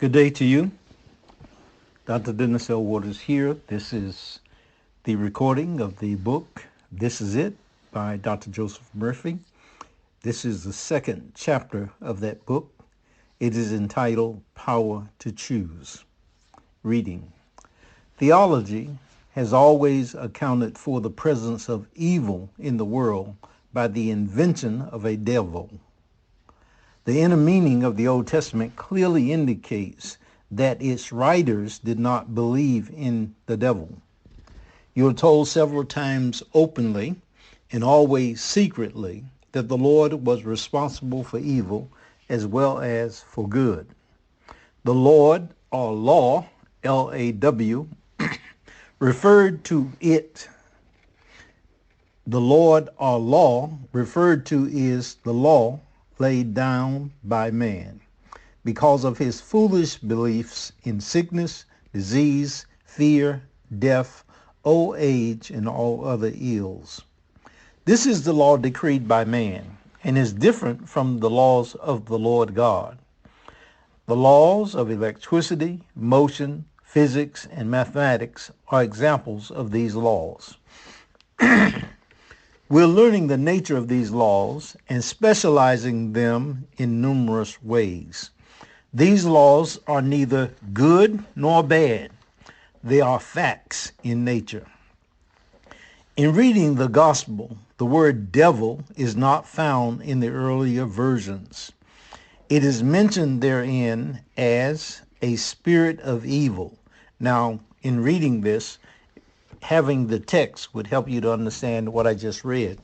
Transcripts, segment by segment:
Good day to you. Dr. Dennis L. Waters here. This is the recording of the book, This Is It, by Dr. Joseph Murphy. This is the second chapter of that book. It is entitled Power to Choose. Reading. Theology has always accounted for the presence of evil in the world by the invention of a devil. The inner meaning of the Old Testament clearly indicates that its writers did not believe in the devil. You are told several times openly and always secretly that the Lord was responsible for evil as well as for good. The Lord, or law, L-A-W, referred to it. The Lord, or law, referred to is the law laid down by man because of his foolish beliefs in sickness, disease, fear, death, old age, and all other ills. This is the law decreed by man and is different from the laws of the Lord God. The laws of electricity, motion, physics, and mathematics are examples of these laws. We're learning the nature of these laws and specializing them in numerous ways. These laws are neither good nor bad. They are facts in nature. In reading the gospel, the word devil is not found in the earlier versions. It is mentioned therein as a spirit of evil. Now, in reading this, having the text would help you to understand what I just read.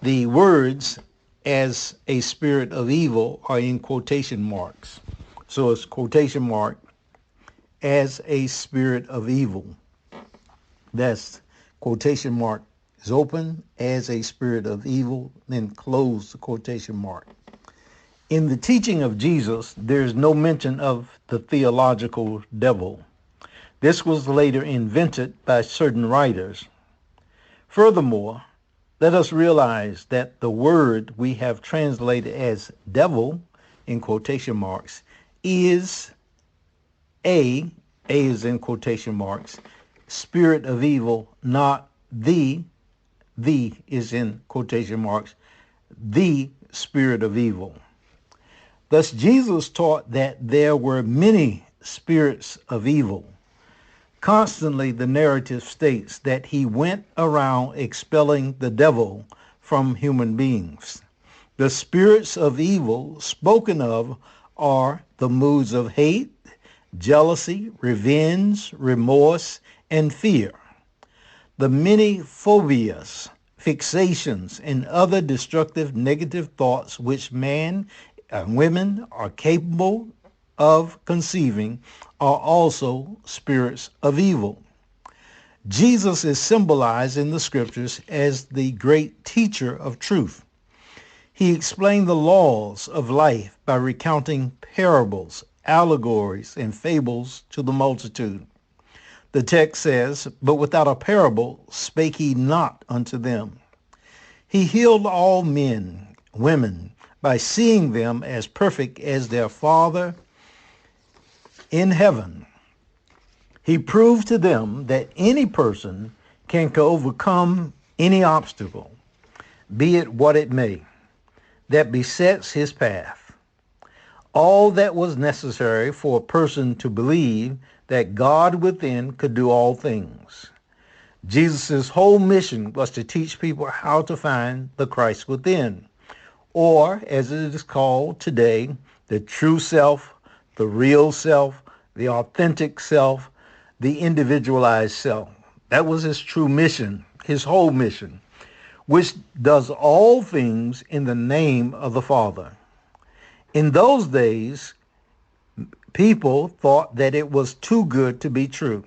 The words as a spirit of evil are in quotation marks. So it's quotation mark as a spirit of evil. That's quotation mark is open as a spirit of evil, then close the quotation mark. In the teaching of Jesus, there's no mention of the theological devil. This was later invented by certain writers. Furthermore, let us realize that the word we have translated as devil, in quotation marks, is a is in quotation marks, spirit of evil, not the is in quotation marks, the spirit of evil. Thus, Jesus taught that there were many spirits of evil. Constantly, the narrative states that he went around expelling the devil from human beings. The spirits of evil spoken of are the moods of hate, jealousy, revenge, remorse, and fear. The many phobias, fixations, and other destructive negative thoughts which man and women are capable of conceiving are also spirits of evil. Jesus is symbolized in the scriptures as the great teacher of truth. He explained the laws of life by recounting parables, allegories, and fables to the multitude. The text says, "But without a parable spake he not unto them." He healed all men, women, by seeing them as perfect as their Father in heaven. He proved to them that any person can overcome any obstacle, be it what it may, that besets his path. All that was necessary for a person to believe that God within could do all things. Jesus' whole mission was to teach people how to find the Christ within, or as it is called today, the true self, the real self, the authentic self, the individualized self. That was his true mission, his whole mission, which does all things in the name of the Father. In those days, people thought that it was too good to be true.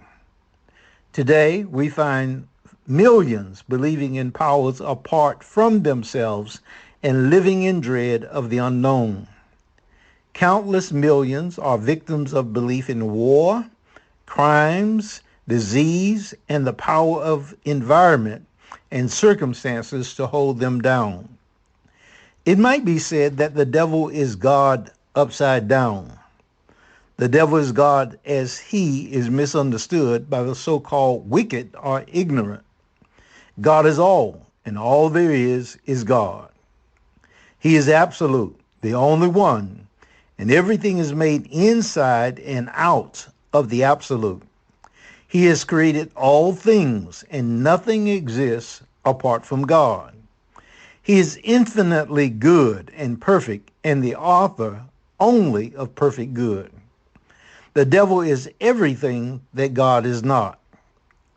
Today, we find millions believing in powers apart from themselves and living in dread of the unknown. Countless millions are victims of belief in war, crimes, disease, and the power of environment and circumstances to hold them down. It might be said that the devil is God upside down. The devil is God as he is misunderstood by the so-called wicked or ignorant. God is all, and all there is God. He is absolute, the only one, and everything is made inside and out of the absolute. He has created all things, and nothing exists apart from God. He is infinitely good and perfect, and the author only of perfect good. The devil is everything that God is not.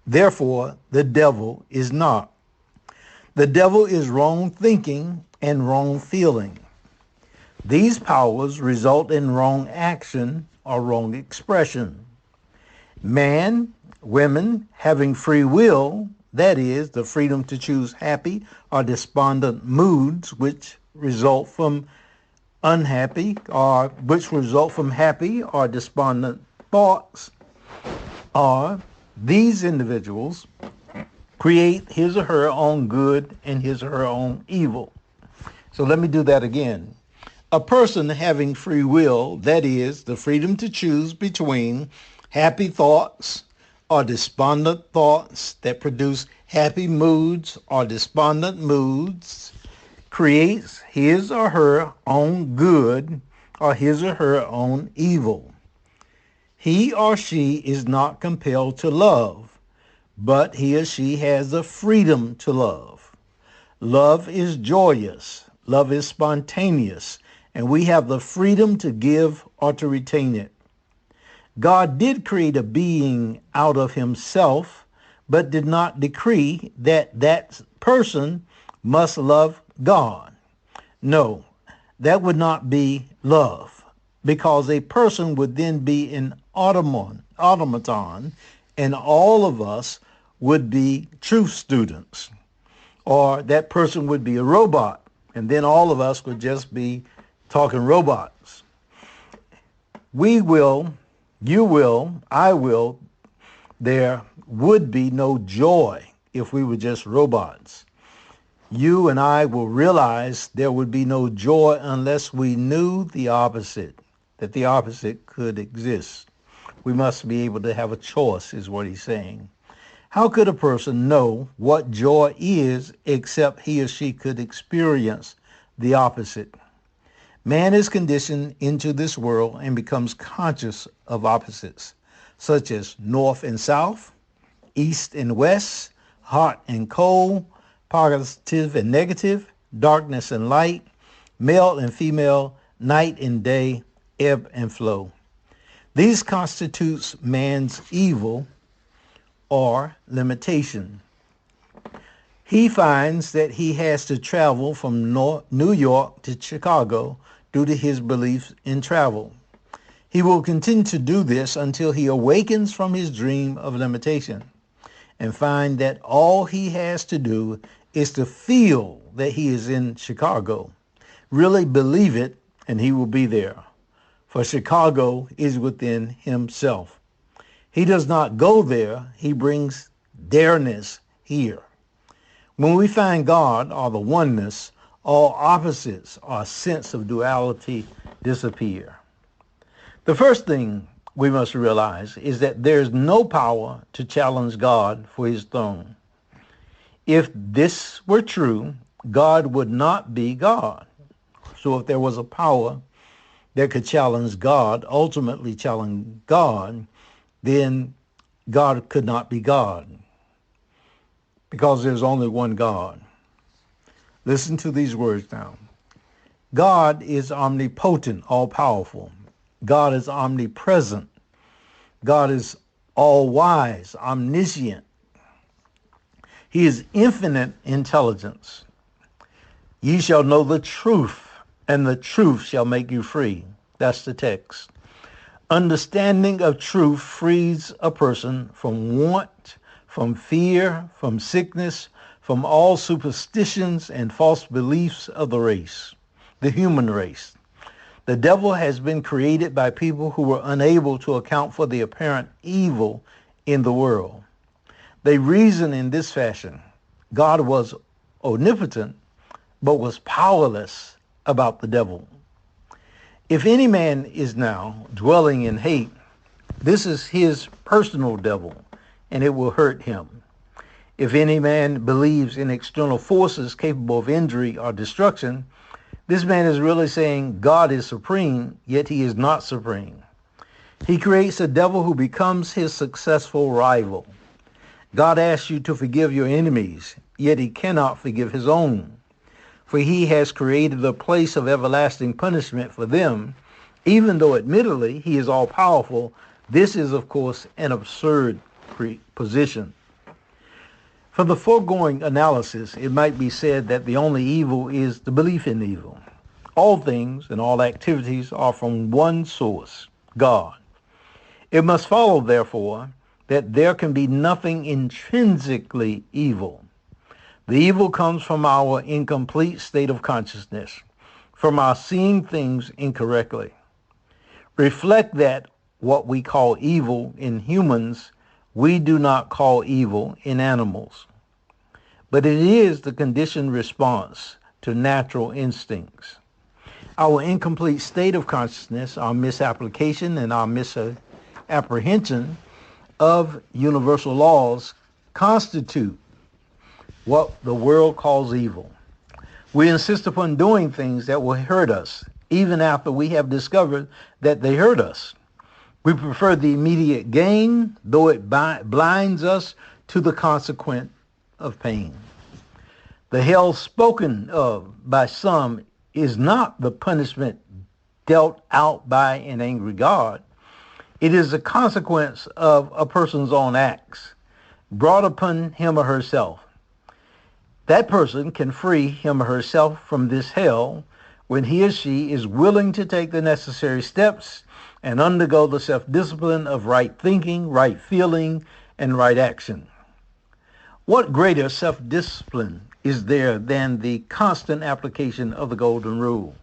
Therefore, the devil is not. The devil is wrong thinking and wrong feeling. These powers result in wrong action or wrong expression. Man, women having free will, that is, the freedom to choose happy or despondent moods which result from happy or despondent thoughts, or these individuals create his or her own good and his or her own evil. So let me do that again. A person having free will, that is, the freedom to choose between happy thoughts or despondent thoughts that produce happy moods or despondent moods, creates his or her own good or his or her own evil. He or she is not compelled to love, but he or she has the freedom to love. Love is joyous. Love is spontaneous, and we have the freedom to give or to retain it. God did create a being out of himself, but did not decree that that person must love God. No, that would not be love, because a person would then be an automaton, and all of us would be truth students. Or that person would be a robot, and then all of us would just be talking robots. We will, you will, I will, there would be no joy if we were just robots. You and I will realize there would be no joy unless we knew the opposite, that the opposite could exist. We must be able to have a choice, is what he's saying. How could a person know what joy is except he or she could experience the opposite? Man is conditioned into this world and becomes conscious of opposites, such as north and south, east and west, hot and cold, positive and negative, darkness and light, male and female, night and day, ebb and flow. These constitutes man's evil or limitation. He finds that he has to travel from New York to Chicago due to his beliefs in travel. He will continue to do this until he awakens from his dream of limitation and find that all he has to do is to feel that he is in Chicago. Really believe it, and he will be there. For Chicago is within himself. He does not go there. He brings dareness here. When we find God, or the oneness, all opposites or sense of duality disappear. The first thing we must realize is that there is no power to challenge God for his throne. If this were true, God would not be God. So if there was a power that could challenge God, ultimately challenge God, then God could not be God, because there's only one God. Listen to these words now. God is omnipotent, all-powerful. God is omnipresent. God is all-wise, omniscient. He is infinite intelligence. Ye shall know the truth, and the truth shall make you free. That's the text. Understanding of truth frees a person from want, from fear, from sickness, from all superstitions and false beliefs of the race, the human race. The devil has been created by people who were unable to account for the apparent evil in the world. They reason in this fashion. God was omnipotent, but was powerless about the devil. If any man is now dwelling in hate, this is his personal devil, and it will hurt him. If any man believes in external forces capable of injury or destruction, this man is really saying God is supreme, yet he is not supreme. He creates a devil who becomes his successful rival. God asks you to forgive your enemies, yet he cannot forgive his own. For he has created a place of everlasting punishment for them, even though admittedly he is all-powerful. This is, of course, an absurd position. From the foregoing analysis, it might be said that the only evil is the belief in evil. All things and all activities are from one source, God. It must follow, therefore, that there can be nothing intrinsically evil. The evil comes from our incomplete state of consciousness, from our seeing things incorrectly. Reflect that what we call evil in humans, we do not call evil in animals. But it is the conditioned response to natural instincts. Our incomplete state of consciousness, our misapplication and our misapprehension of universal laws constitute what the world calls evil. We insist upon doing things that will hurt us, even after we have discovered that they hurt us. We prefer the immediate gain, though it blinds us to the consequence of pain. The hell spoken of by some is not the punishment dealt out by an angry God. It is a consequence of a person's own acts, brought upon him or herself. That person can free him or herself from this hell when he or she is willing to take the necessary steps and undergo the self-discipline of right thinking, right feeling, and right action. What greater self-discipline is there than the constant application of the golden rule?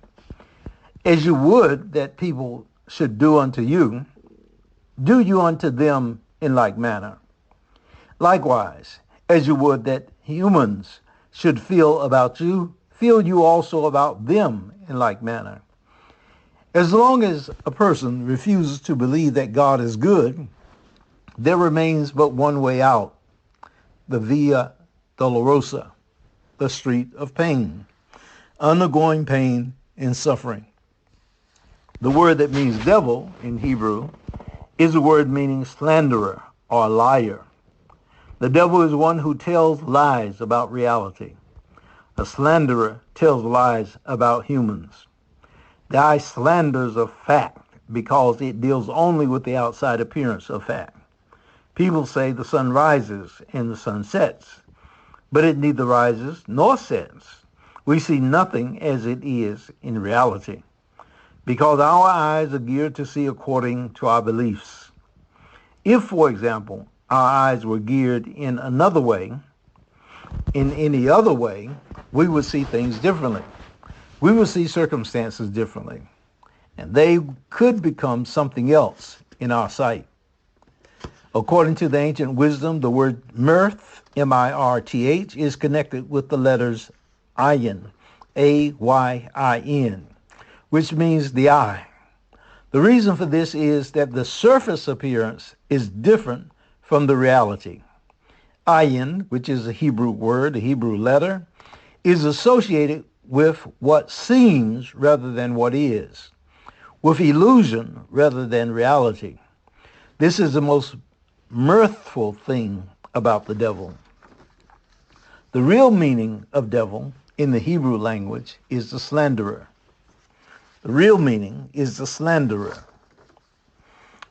As you would that people should do unto you, do you unto them in like manner. Likewise, as you would that humans should feel about you, feel you also about them in like manner. As long as a person refuses to believe that God is good, there remains but one way out, the Via Dolorosa, the street of pain, undergoing pain and suffering. The word that means devil in Hebrew is a word meaning slanderer or liar. The devil is one who tells lies about reality. A slanderer tells lies about humans. The eye slanders a fact because it deals only with the outside appearance of fact. People say the sun rises and the sun sets, but it neither rises nor sets. We see nothing as it is in reality, because our eyes are geared to see according to our beliefs. If, for example, our eyes were geared in another way, in any other way, we would see things differently. We would see circumstances differently, and they could become something else in our sight. According to the ancient wisdom, the word mirth, M-I-R-T-H, is connected with the letters ayin, A-Y-I-N, which means the eye. The reason for this is that the surface appearance is different from the reality. Ayin, which is a Hebrew word, a Hebrew letter, is associated with what seems rather than what is, with illusion rather than reality. This is the most mirthful thing about the devil. The real meaning of devil in the Hebrew language is the slanderer. The real meaning is the slanderer,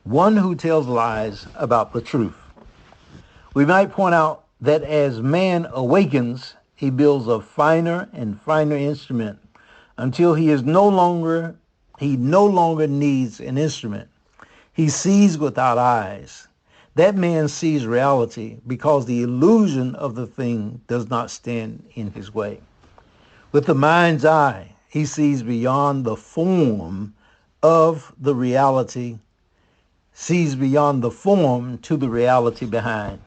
one who tells lies about the truth. We might point out that as man awakens, he builds a finer and finer instrument until he no longer needs an instrument. He sees without eyes. That man sees reality because the illusion of the thing does not stand in his way. With the mind's eye, he sees beyond the form of the reality, sees beyond the form to the reality behind.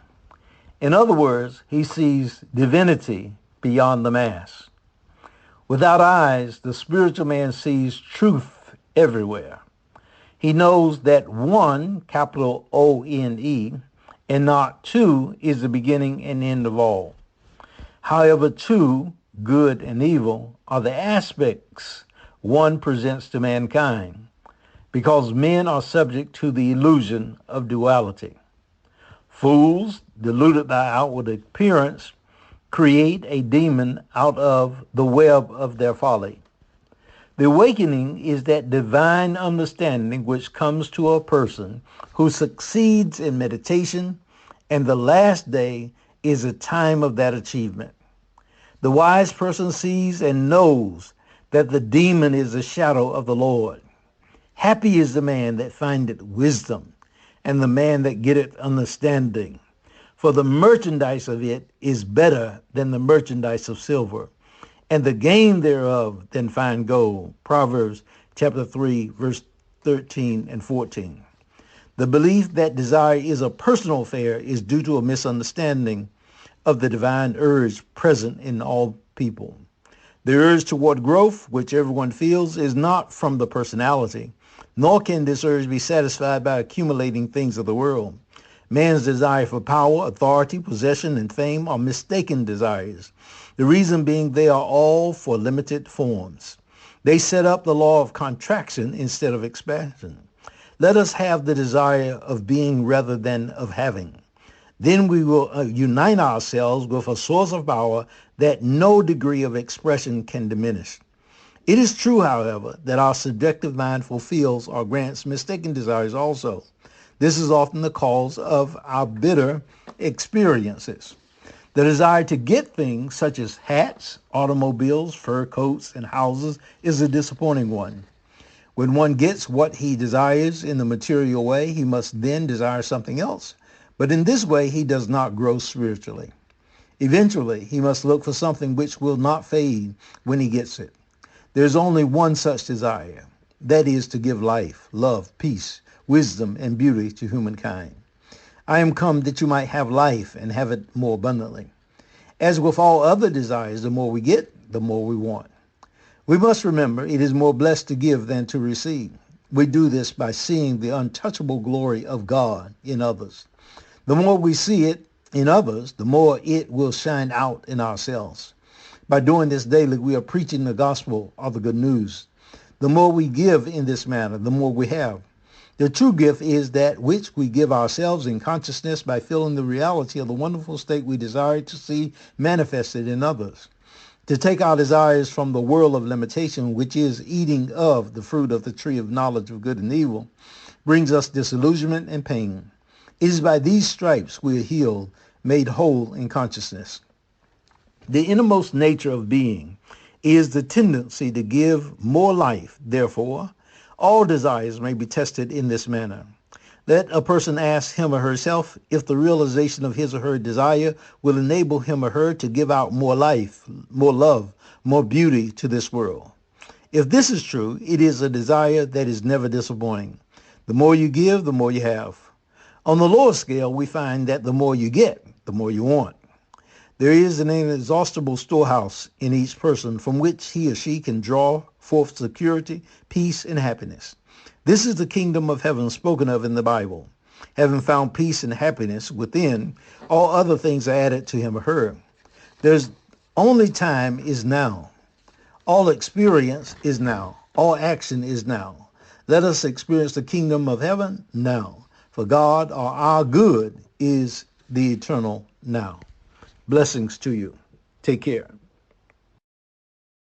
In other words, he sees divinity beyond the mass. Without eyes, the spiritual man sees truth everywhere. He knows that one, capital O-N-E, and not two, is the beginning and end of all. However, two, good and evil, are the aspects one presents to mankind, because men are subject to the illusion of duality. Fools, deluded by outward appearance, create a demon out of the web of their folly. The awakening is that divine understanding which comes to a person who succeeds in meditation, and the last day is a time of that achievement. The wise person sees and knows that the demon is a shadow of the Lord. Happy is the man that findeth wisdom, and the man that getteth understanding. For the merchandise of it is better than the merchandise of silver, and the gain thereof than fine gold. Proverbs chapter 3, verse 13 and 14. The belief that desire is a personal affair is due to a misunderstanding of the divine urge present in all people. The urge toward growth, which everyone feels, is not from the personality, nor can this urge be satisfied by accumulating things of the world. Man's desire for power, authority, possession, and fame are mistaken desires. The reason being they are all for limited forms. They set up the law of contraction instead of expansion. Let us have the desire of being rather than of having. Then we will unite ourselves with a source of power that no degree of expression can diminish. It is true, however, that our subjective mind fulfills or grants mistaken desires also. This is often the cause of our bitter experiences. The desire to get things such as hats, automobiles, fur coats, and houses is a disappointing one. When one gets what he desires in the material way, he must then desire something else. But in this way, he does not grow spiritually. Eventually, he must look for something which will not fade when he gets it. There's only one such desire. That is to give life, love, peace, wisdom, and beauty to humankind. I am come that you might have life and have it more abundantly. As with all other desires, the more we get, the more we want. We must remember it is more blessed to give than to receive. We do this by seeing the untouchable glory of God in others. The more we see it in others, the more it will shine out in ourselves. By doing this daily, we are preaching the gospel of the good news. The more we give in this manner, the more we have. The true gift is that which we give ourselves in consciousness by feeling the reality of the wonderful state we desire to see manifested in others. To take our desires from the world of limitation, which is eating of the fruit of the tree of knowledge of good and evil, brings us disillusionment and pain. It is by these stripes we are healed, made whole in consciousness. The innermost nature of being is the tendency to give more life. Therefore, all desires may be tested in this manner. Let a person ask him or herself if the realization of his or her desire will enable him or her to give out more life, more love, more beauty to this world. If this is true, it is a desire that is never disappointing. The more you give, the more you have. On the lower scale, we find that the more you get, the more you want. There is an inexhaustible storehouse in each person from which he or she can draw forth security, peace, and happiness. This is the kingdom of heaven spoken of in the Bible. Having found peace and happiness within, all other things are added to him or her. There's only time is now. All experience is now. All action is now. Let us experience the kingdom of heaven now. For God or our good is the eternal now. Blessings to you. Take care.